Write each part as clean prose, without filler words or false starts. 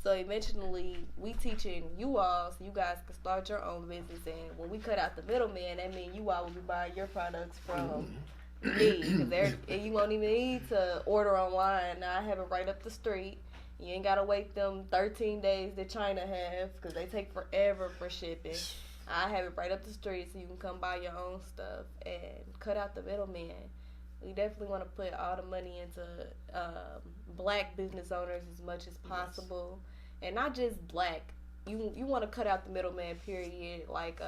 So eventually, we teaching you all so you guys can start your own business. And when we cut out the middleman, that means you all will be buying your products from me. Because you won't even need to order online. Now I have it right up the street. You ain't gotta wait them 13 days that China have because they take forever for shipping. I have it right up the street so you can come buy your own stuff and cut out the middleman. We definitely want to put all the money into black business owners as much as possible, and not just black. You want to cut out the middleman. Period. Like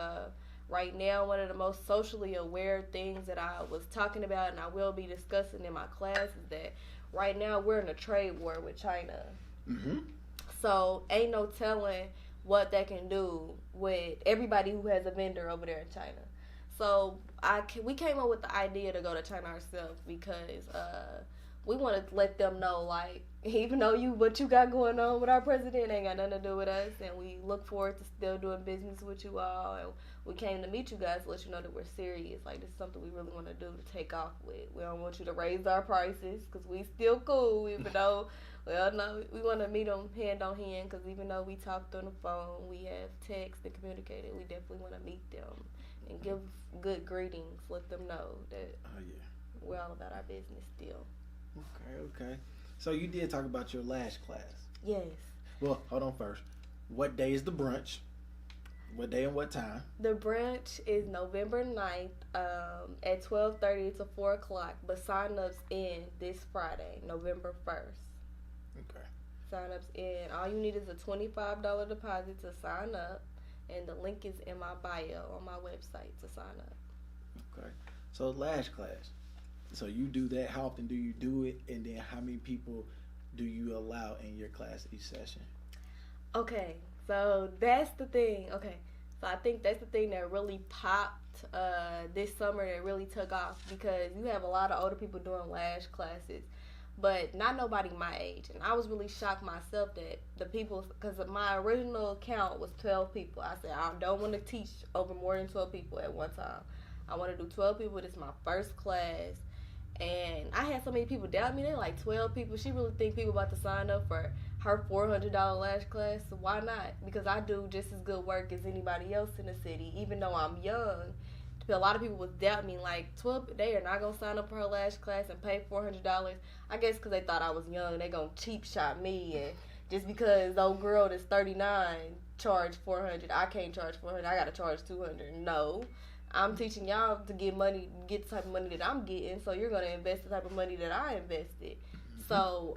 right now, one of the most socially aware things that I was talking about, and I will be discussing in my class, is that right now we're in a trade war with China. Mm-hmm. So ain't no telling what that can do with everybody who has a vendor over there in China. So we came up with the idea to go to China ourselves because we want to let them know, like, even though what you got going on with our president ain't got nothing to do with us, and we look forward to still doing business with you all, and we came to meet you guys to let you know that we're serious. Like, this is something we really want to do to take off with. We don't want you to raise our prices because we still cool, even though, well, no, we want to meet them hand on hand because even though we talked on the phone, we have text and communicated, we definitely want to meet them and give good greetings, let them know that we're all about our business still. Okay. So you did talk about your lash class. Yes. Well, hold on first. What day is the brunch? What day and what time? The brunch is November 9th at 12:30 to 4 o'clock, but sign-ups end this Friday, November 1st. Okay. Sign-ups in. All you need is a $25 deposit to sign up, and the link is in my bio on my website to sign up. Okay. So lash class. So you do that. How often do you do it? And then how many people do you allow in your class each session? Okay. So that's the thing. Okay. So I think that's the thing that really popped this summer, that really took off, because you have a lot of older people doing lash classes, but not nobody my age. And I was really shocked myself that the people, because my original count was 12 people. I said, I don't want to teach over more than 12 people at one time. I want to do 12 people. This is my first class. And I had so many people doubt me. They're like, 12 people. She really think people about to sign up for her $400 lash class. So why not? Because I do just as good work as anybody else in the city, even though I'm young. A lot of people would doubt me, like, 12, they are not going to sign up for her lash class and pay $400. I guess because they thought I was young, they going to cheap shot me. And just because old girl that's 39 charged $400, I can't charge $400. I got to charge $200. No. I'm teaching y'all to get money, get the type of money that I'm getting, so you're going to invest the type of money that I invested. So,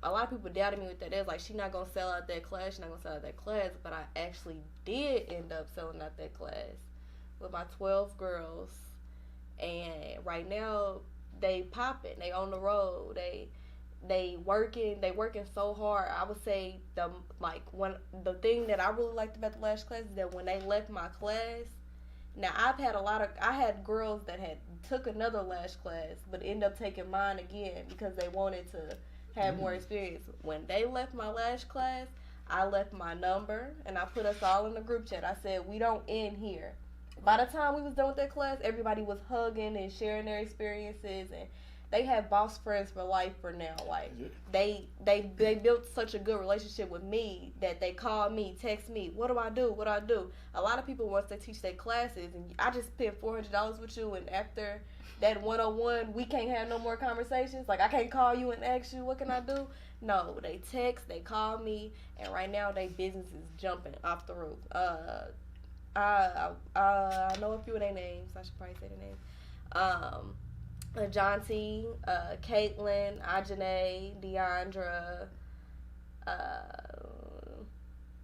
a lot of people doubted me with that. They was like, she's not going to sell out that class, she's not going to sell out that class, but I actually did end up selling out that class with my 12 girls, and right now, they popping, they on the road, they working so hard. I would say, the thing that I really liked about the lash class is that when they left my class, now, I had girls that had took another lash class, but ended up taking mine again because they wanted to have more experience. When they left my lash class, I left my number, and I put us all in the group chat. I said, we don't end here. By the time we was done with that class, everybody was hugging and sharing their experiences, and they have boss friends for life for now. Like, they built such a good relationship with me that they call me, text me, what do I do? A lot of people, once they teach their classes, and I just spent $400 with you, and after that 101, we can't have no more conversations. Like, I can't call you and ask you, what can I do? No, they text, they call me, and right now their business is jumping off the roof. I know a few of their names. I should probably say their names. Ajanti, Caitlin, Ajane, Deandra. I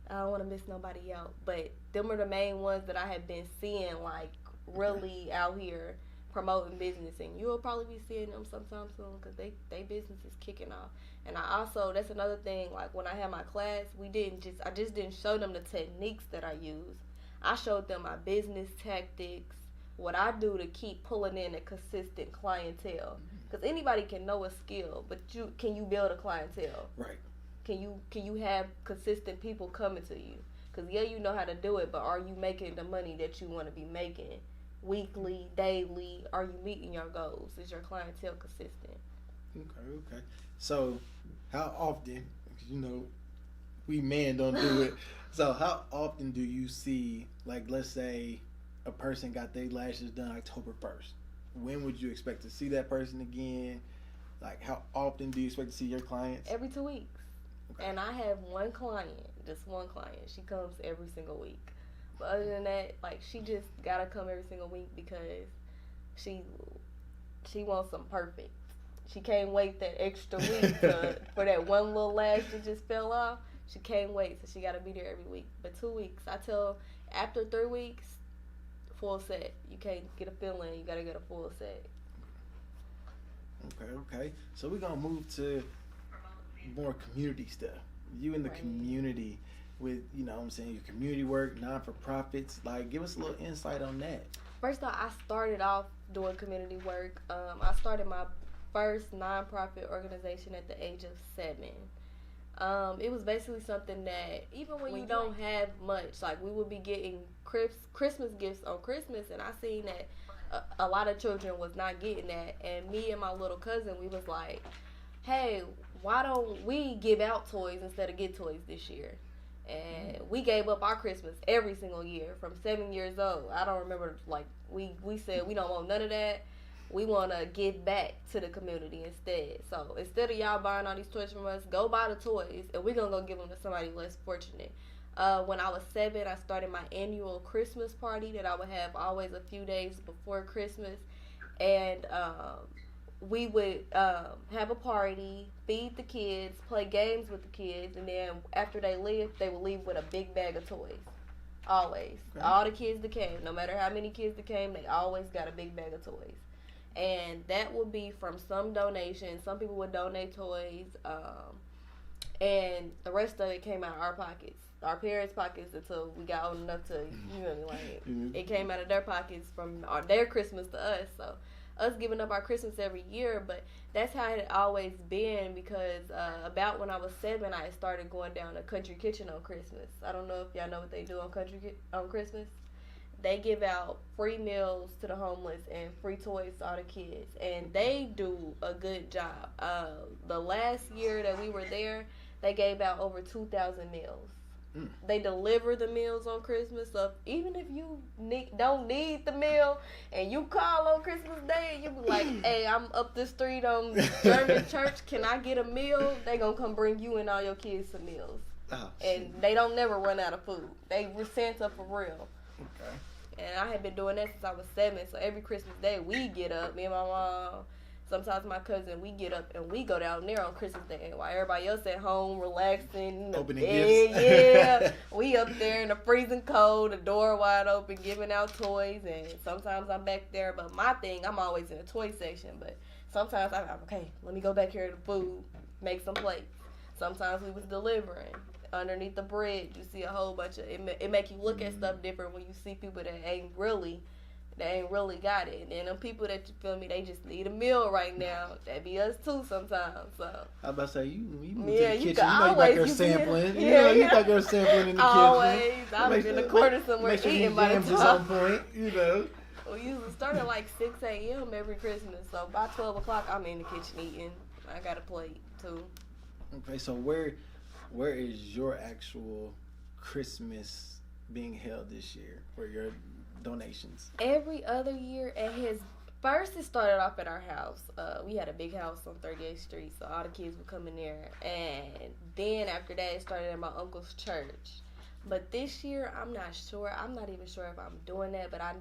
don't want to miss nobody out, but them are the main ones that I have been seeing, like, really out here promoting business, and you'll probably be seeing them sometime soon because they business is kicking off. And I also, that's another thing, like, when I had my class, I just didn't show them the techniques that I use. I showed them my business tactics, what I do to keep pulling in a consistent clientele. Because anybody can know a skill, but can you build a clientele? Right. Can you have consistent people coming to you? Because, yeah, you know how to do it, but are you making the money that you want to be making? Weekly, daily, are you meeting your goals? Is your clientele consistent? Okay. So, how often, We men don't do it. So how often do you see, like, let's say a person got their lashes done October 1st? When would you expect to see that person again? Like, how often do you expect to see your clients? Every 2 weeks. Okay. And I have one client, just one client. She comes every single week. But other than that, like, she just gotta come every single week because she wants some perfect. She can't wait that extra week for that one little lash that just fell off. She can't wait, so she gotta be there every week. But 2 weeks, I tell, after 3 weeks, full set. You can't get a fill-in. You gotta get a full set. Okay. So we're gonna move to more community stuff. You in the community with, you know what I'm saying, your community work, non-for-profits. Like, give us a little insight on that. First off, I started off doing community work. I started my first non-profit organization at the age of 7. It was basically something that even when you don't have much, like we would be getting Christmas gifts on Christmas, and I seen that a lot of children was not getting that, and me and my little cousin, we was like, hey, why don't we give out toys instead of get toys this year? And we gave up our Christmas every single year from 7 years old. I don't remember, like, we said we don't want none of that. We want to give back to the community instead. So instead of y'all buying all these toys from us, go buy the toys, and we're going to go give them to somebody less fortunate. When I was 7, I started my annual Christmas party that I would have always a few days before Christmas. And we would have a party, feed the kids, play games with the kids, and then after they would leave with a big bag of toys. Always. Okay. All the kids that came, no matter how many kids that came, they always got a big bag of toys. And that would be from some donations. Some people would donate toys, and the rest of it came out of our pockets, our parents' pockets, until we got old enough to, you know, like, it came out of their pockets from their Christmas to us. So us giving up our Christmas every year, but that's how it always been, because about when I was 7, I started going down to Country Kitchen on Christmas. I don't know if y'all know what they do on Christmas. They give out free meals to the homeless and free toys to all the kids, and they do a good job. The last year that we were there, they gave out over 2,000 meals. They deliver the meals on Christmas, so even if you don't need the meal and you call on Christmas Day and you be like, hey, I'm up the street on German Church, can I get a meal? They gonna come bring you and all your kids some meals. And they don't never run out of food. They were Santa for real. Okay. And I had been doing that since I was 7, so every Christmas Day we get up, me and my mom, sometimes my cousin, we get up and we go down there on Christmas Day while everybody else at home relaxing. Opening gifts. Yeah. We up there in the freezing cold, the door wide open, giving out toys, and sometimes I'm back there. But my thing, I'm always in the toy section, but sometimes I'm okay, let me go back here to the food, make some plates. Sometimes we was delivering. Underneath the bridge, you see a whole bunch of it. Make you look at stuff different when you see people that ain't really got it. And then them people that, you feel me, they just need a meal right now. That be us too sometimes. So I was about to say, you move yeah, to the kitchen. You like you're sampling. You like you're sampling in the always. kitchen. Always. I'm in the corner somewhere make sure eating by the time. On point, you know. We usually start at like 6 a.m. every Christmas. So by 12 o'clock, I'm in the kitchen eating. I got a plate too. Okay, so where is your actual Christmas being held this year for your donations? Every other year at his first, it started off at our house. We had a big house on 38th Street, so all the kids would come in there. And then after that, it started at my uncle's church. But this year, I'm not sure. I'm not even sure if I'm doing that, but I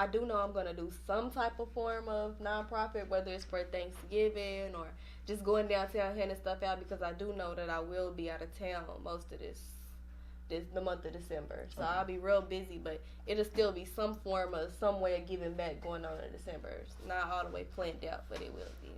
do know I'm going to do some type of form of nonprofit, whether it's for Thanksgiving or just going downtown handing stuff out, because I do know that I will be out of town most of the month of December. So I'll be real busy, but it'll still be some form of, some way of giving back going on in December. It's not all the way planned out, but it will be.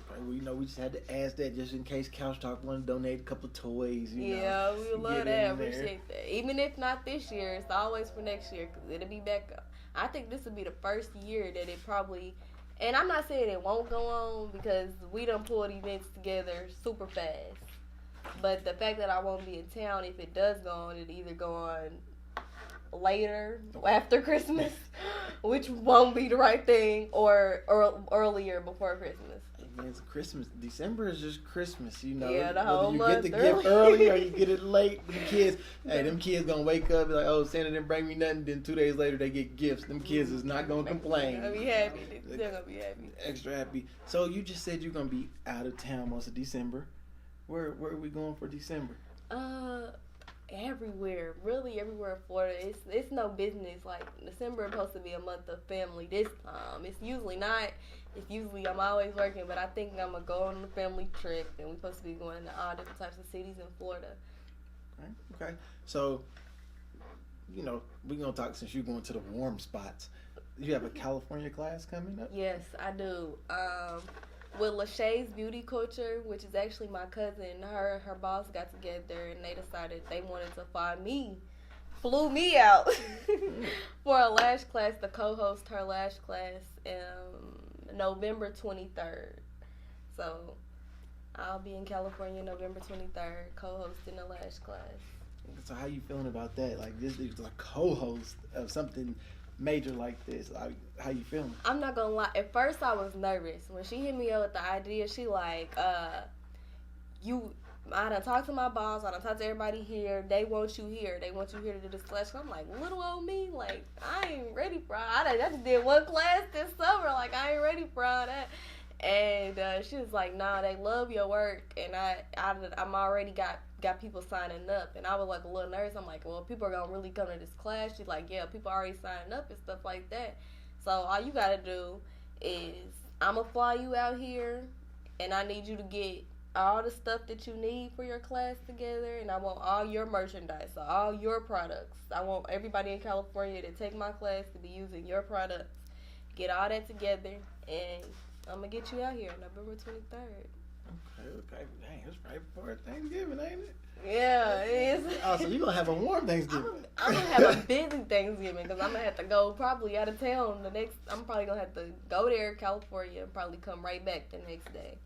Okay, well, you know, we just had to ask that just in case Couch Talk wanted to donate a couple of toys. Yeah, we would love that. Appreciate that. Even if not this year, it's always for next year, because it'll be back up. I think this will be the first year that it probably, and I'm not saying it won't go on, because we done pulled events together super fast. But the fact that I won't be in town, if it does go on, it'll either go on later, after Christmas, which won't be the right thing, or earlier before Christmas. it's Christmas. December is just Christmas, you know. Yeah, the Whether whole you month get the gift early or you get it late, them kids gonna wake up and be like, oh, Santa didn't bring me nothing. Then 2 days later they get gifts. Them kids is not gonna complain. They're gonna be happy. They're gonna be happy. Extra happy. So you just said you're gonna be out of town most of December. Where are we going for December? Everywhere, really everywhere in Florida. It's no business. Like December is supposed to be a month of family. This time, it's usually not. It's usually I'm always working, but I think I'm gonna go on a family trip, and we're supposed to be going to all different types of cities in Florida. Okay. So, you know, we're gonna talk since you're going to the warm spots. You have a California class coming up? Yes, I do. With Lachey's Beauty Culture, which is actually my cousin, her boss got together and they decided they wanted to flew me out for a lash class to co-host her lash class November 23rd. So I'll be in California November 23rd co-hosting a lash class. So how you feeling about that? Like this is a co-host of something major like this. How you feeling? I'm not gonna lie. At first, I was nervous when she hit me up with the idea. She like, I done talked to my boss. I done talked to everybody here. They want you here. They want you here to do this class. I'm like, little old me. Like, I ain't ready for all that. I just did one class this summer. Like, I ain't ready for all that. And she was like, nah, they love your work. And I'm already got people signing up. And I was like a little nervous. I'm like, well, people are going to really come to this class. She's like, yeah, people are already signing up and stuff like that. So all you got to do is I'm going to fly you out here. And I need you to get all the stuff that you need for your class together. And I want all your merchandise, so all your products. I want everybody in California to take my class to be using your products. Get all that together. And I'm going to get you out here November 23rd. Okay. Dang, it's right before Thanksgiving, ain't it? Yeah, it is. Oh, so you're going to have a warm Thanksgiving. I'm going to have a busy Thanksgiving because I'm going to have to go probably out of town I'm probably going to have to go there, California, and probably come right back the next day.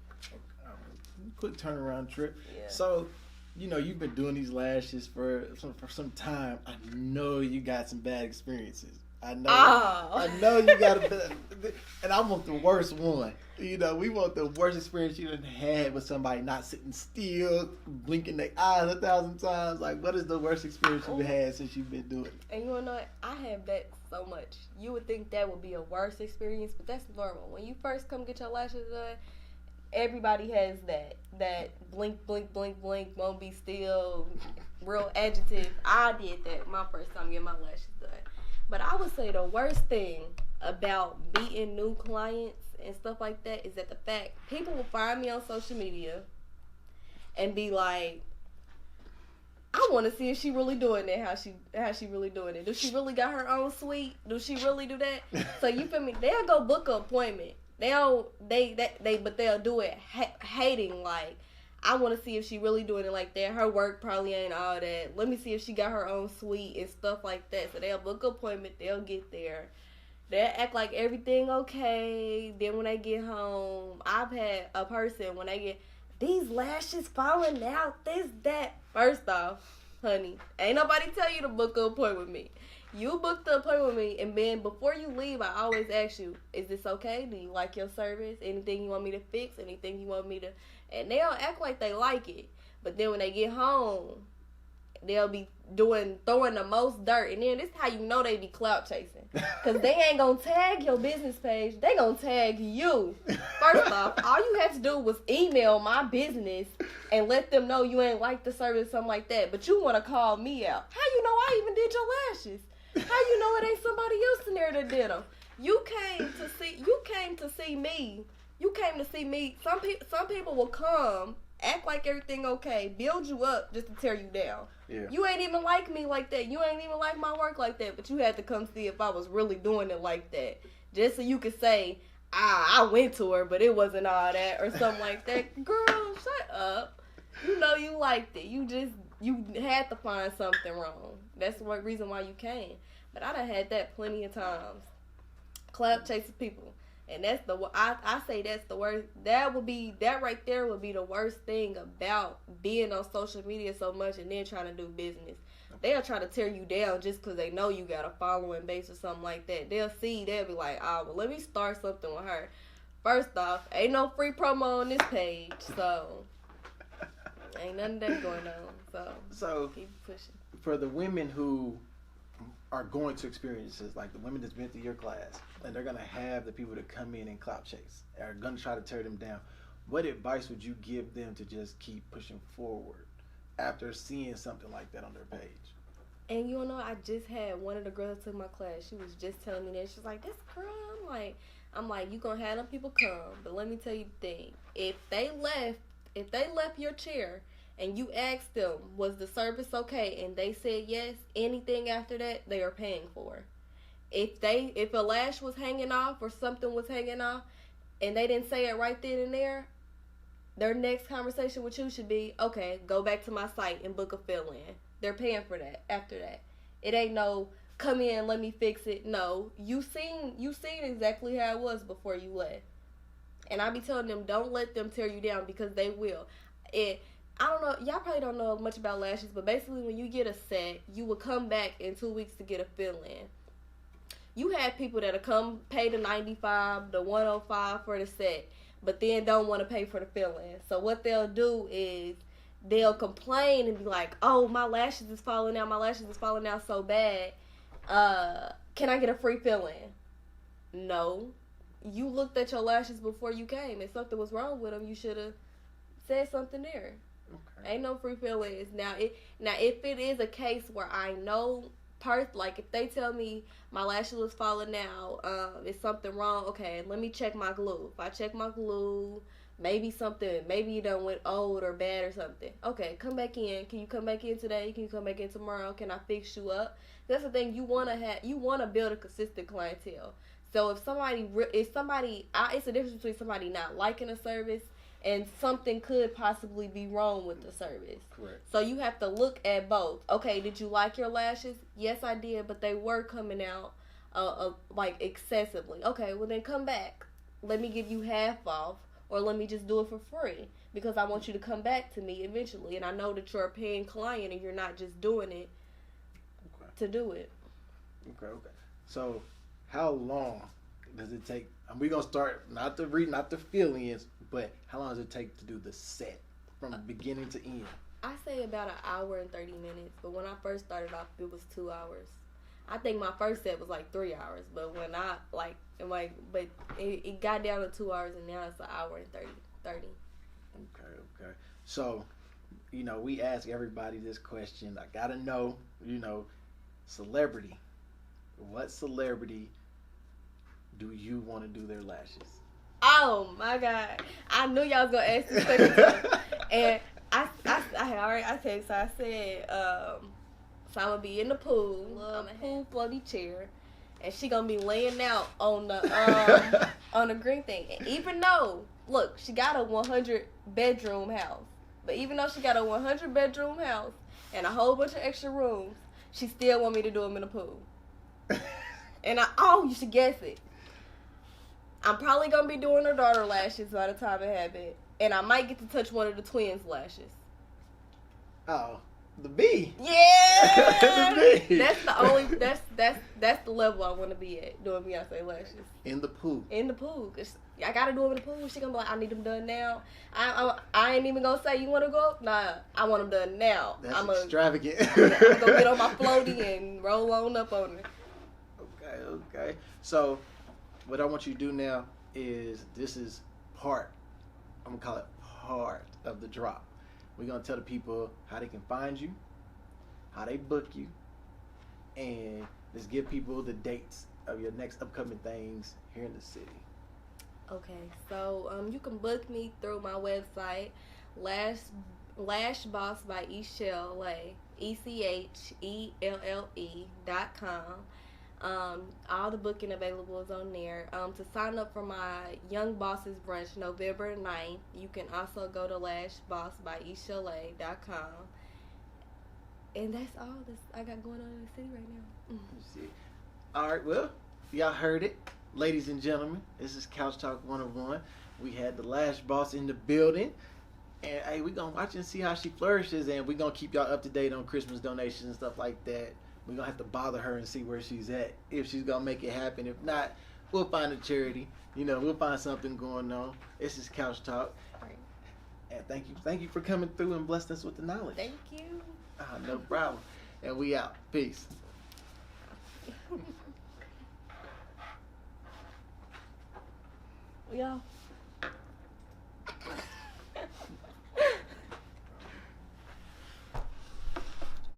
Quick turnaround trip. Yeah. So, you know, you've been doing these lashes for some time. I know you got some bad experiences. I know you got and I want the worst one. You know, we want the worst experience you done had with somebody not sitting still, blinking their eyes 1,000 times. Like, what is the worst experience you've had since you've been doing it? And you know what? I have that so much. You would think that would be a worse experience, but that's normal. When you first come get your lashes done, everybody has that blink, blink, blink, blink, won't be still, real adjective. I did that my first time getting my lashes done. But I would say the worst thing about meeting new clients and stuff like that is that the fact people will find me on social media and be like, I want to see if she really doing it, how she really doing it. Does she really got her own suite? Do she really do that? So you feel me? They'll go book an appointment. But they'll do it hating like, I want to see if she really doing it like that. Her work probably ain't all that. Let me see if she got her own suite and stuff like that. So they'll book an appointment. They'll get there. They'll act like everything okay. Then when they get home, I've had a person when they get these lashes falling out, this, that. First off, honey, ain't nobody tell you to book an appointment with me. You book the appointment with me, and then before you leave, I always ask you, is this okay? Do you like your service? Anything you want me to fix? Anything you want me to... And they'll act like they like it. But then when they get home, they'll be throwing the most dirt. And then this is how you know they be clout chasing. Because they ain't going to tag your business page. They going to tag you. First off, all you have to do was email my business and let them know you ain't like the service, something like that. But you want to call me out. How you know I even did your lashes? How you know it ain't somebody else in there that did them? You came to see me. You came to see me. Some people will come, act like everything okay, build you up just to tear you down. Yeah. You ain't even like me like that. You ain't even like my work like that. But you had to come see if I was really doing it like that, just so you could say, I went to her, but it wasn't all that or something like that. Girl, shut up. You know you liked it. You had to find something wrong. That's the reason why you came. But I done had that plenty of times. Clout chasing people. And that's I say that's the worst. That right there would be the worst thing about being on social media so much and then trying to do business. They'll try to tear you down just because they know you got a following base or something like that. They'll be like, oh, well, let me start something with her. First off, ain't no free promo on this page, so ain't nothing that going on. So keep pushing. For the women who are going to experiences, like the women that's been through your class, and they're gonna have the people that come in and clout chase, are gonna try to tear them down, what advice would you give them to just keep pushing forward after seeing something like that on their page? And you know, I just had one of the girls that took my class. She was just telling me that. She was like, this girl, I'm like, you gonna have them people come, but let me tell you the thing. If they left your chair and you asked them, was the service okay, and they said yes, anything after that, they are paying for. If a lash was hanging off or something was hanging off and they didn't say it right then and there, their next conversation with you should be, okay, go back to my site and book a fill-in. They're paying for that after that. It ain't no, come in, let me fix it. No, you seen exactly how it was before you left. And I be telling them, don't let them tear you down, because they will. I don't know, y'all probably don't know much about lashes, but basically when you get a set, you will come back in 2 weeks to get a fill-in. You have people that'll come pay the $95, the $105 for the set, but then don't want to pay for the fill-in. So what they'll do is they'll complain and be like, oh, my lashes is falling out so bad. Can I get a free fill-in? No. You looked at your lashes before you came. If something was wrong with them, you should have said something there. Okay. Ain't no free fill-ins. Now, if it is a case where I know, like if they tell me my lashes was falling out, is something wrong? Okay, let me check my glue. If I check my glue, maybe you done went old or bad or something. Okay, come back in. Can you come back in today? Can you come back in tomorrow? Can I fix you up? That's the thing. You want to build a consistent clientele. So it's a difference between somebody not liking a service and something could possibly be wrong with the service. Correct. So you have to look at both. Okay, did you like your lashes? Yes, I did, but they were coming out like excessively. Okay, well then come back. Let me give you half off, or let me just do it for free, because I want you to come back to me eventually, and I know that you're a paying client and you're not just doing it to do it. Okay. So how long does it take? And we're gonna start not the fill-ins, but how long does it take to do the set from beginning to end? I say about an hour and 30 minutes, but when I first started off, it was 2 hours. I think my first set was like 3 hours, but when it got down to 2 hours, and now it's an hour and 30. Okay. So, we ask everybody this question. I gotta know, celebrity. What celebrity do you want to do their lashes? Oh my God! I knew y'all was gonna ask this question, and I said, so I'm gonna be in the pool, floaty chair, and she gonna be laying out on the on the green thing. And even though, look, she got a 100-bedroom house, but even though she got a 100-bedroom house and a whole bunch of extra rooms, she still want me to do them in the pool. And you should guess it. I'm probably gonna be doing her daughter lashes by the time it happens, and I might get to touch one of the twins' lashes. Oh, the B. Yeah, the B. That's the level I want to be at, doing Beyonce lashes in the pool. Cause I gotta do them in the pool. She gonna be like, I need them done now. I ain't even gonna say, you want to go up? Nah, I want them done now. That's extravagant. I'm gonna go get on my floaty and roll on up on it. Okay. So, what I want you to do now is, this is I'm gonna call it part of the drop. We're gonna tell the people how they can find you, how they book you, and let's give people the dates of your next upcoming things here in the city. Okay, so you can book me through my website, Lash Boss by Echelle, ECHELLE.com. All the booking available is on there. To sign up for my Young Bosses Brunch November 9th, you can also go to lashbossbyechelle.com. And that's all I got going on in the city right now. All right, well, y'all heard it. Ladies and gentlemen, this is Couch Talk 101. We had the Lash Boss in the building. And, hey, we're going to watch and see how she flourishes. And we're going to keep y'all up to date on Christmas donations and stuff like that. We're going to have to bother her and see where she's at, if she's going to make it happen. If not, we'll find a charity. You know, we'll find something going on. This is Couch Talk. Right. And thank you for coming through and blessing us with the knowledge. Thank you. No problem. And we out. Peace. Yeah.